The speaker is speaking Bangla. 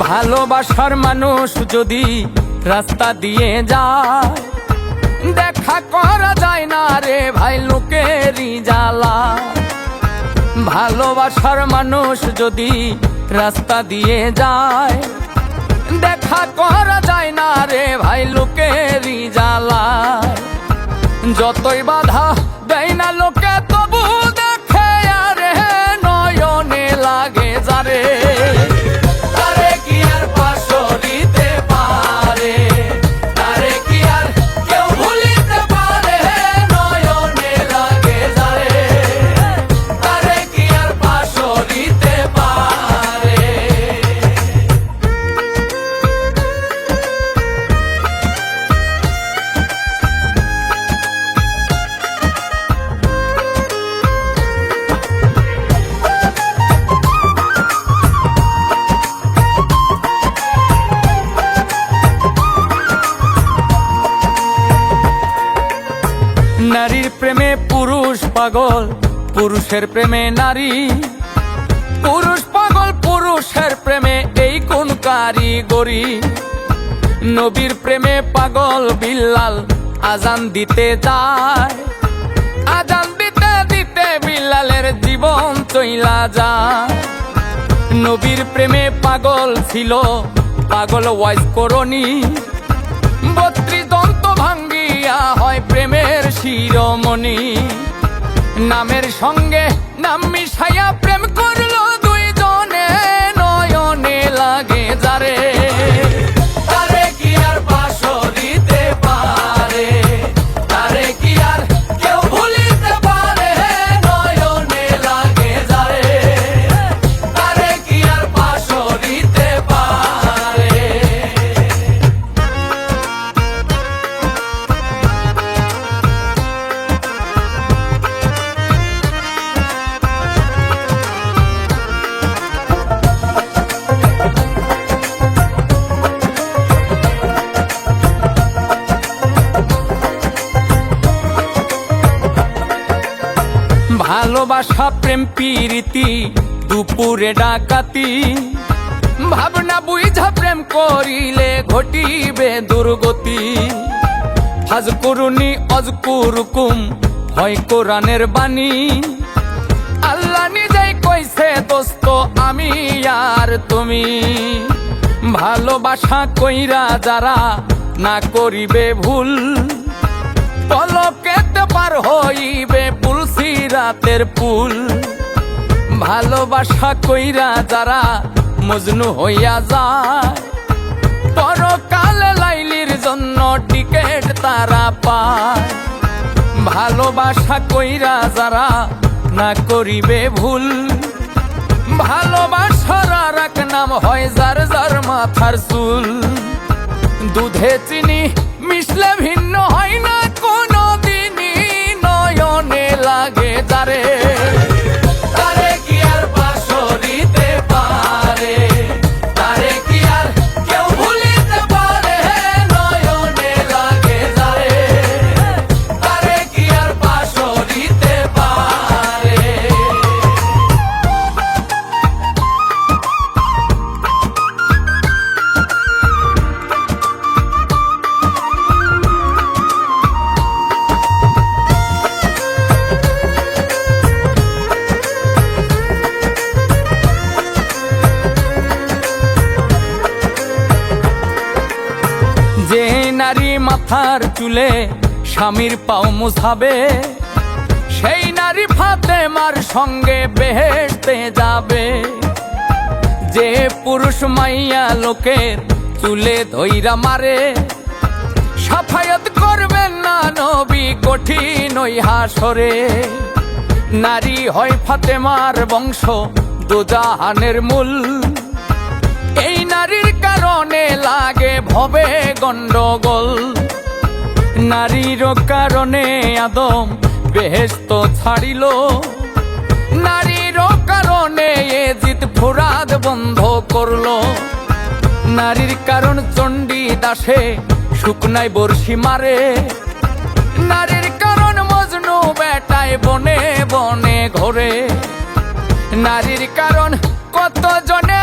ভালোবাসার মানুষ যদি রাস্তা দিয়ে যায়, দেখা করা যায় না রে ভাই লোকেরই জ্বালা। ভালোবাসার মানুষ যদি রাস্তা দিয়ে যায়, দেখা করা যায় না রে ভাই লোকেরই জ্বালা। যতই বাধা দেয় না লোকে তবু দেখে আরে নয়নে লাগে যারে। নারীর প্রেমে পুরুষ পাগল, পুরুষের প্রেমে নারী। পুরুষ পাগল পুরুষের প্রেমে এই কোন কারিগরি। নবীর প্রেমে পাগল বিল্লাল আজান দিতে যায়, আজান দিতে দিতে বিল্লালের জীবন চইলা যায়। নবীর প্রেমে পাগল ছিল পাগল ওয়াইজ করণী। 32 দন্ত ভাঙ্গিয়া হয় প্রেমের শিরোমণি। নামের সঙ্গে নাম মিশাইয়া প্রেম করলো দুইজনে, নয়নে লাগে যারে। তারে কি আর পাশো দিতে পারে, তারে কি আর কেউ ভুলিতে পারে, নয়নে লাগে যারে। তারে কি আর পাশো দিতে পারে। ভালোবাসা প্রেম প্রীতি দুপুরে ডাকাতি। ভাবনা বুঝা প্রেম করিলে ঘটিবে দুর্গতি। ফাজকুরুনি অজকুরুকুম হয় কোরআনের বাণী। আল্লাহ নিজেই কইছে দোস্ত আমি আর তুমি। ভালোবাসা কইরা যারা না করিবে ভুল, পলকেতে পার হইবে পুলসিরাতের পুল। ভালোবাসা কইরা যারা মজনু হইয়া যায়, পরকালে লাইলির জন্য টিকেট তারা পায়। ভালোবাসা কইরা যারা না করিবে ভুল, ভালোবাসার আর এক নাম হয় যার যার মাথার চুল। দুধে চিনি মিশলে ভিন্ন হয় না কোনো দিনই, নয়নে লাগে যারে। তারে কি আর পাশো দিতে পারে, তারে কি আর কেউ ভুলিতে পারে, নয়নে লাগে যারে। তারে কি আর পাশো দিতে পারে। যে নারী মাথার চুলে স্বামীর পাও মুছাবে, সেই নারী ফাতেমার সঙ্গে বেহেশতে যাবে। যে পুরুষ মাইয়া লোকের চুলে ধইরা মারে, সাফায়াত করবেন না নবী কঠিন ওই হাসরে। নারী হয় ফাতেমার বংশ দোজাহানের মূল। এই নারীর কারণে লাগে ভবে গন্ডগোল। নারীর কারণে আদম বেহেশত ছাড়িল। নারীর কারণে এ জিত ফুরাদ বন্ধ করলো। নারীর কারণ চণ্ডী দাসে শুকনায় বর্ষি মারে। নারীর কারণ মজনু বেটায় বনে বনে ঘোরে। নারীর কারণ কত জনে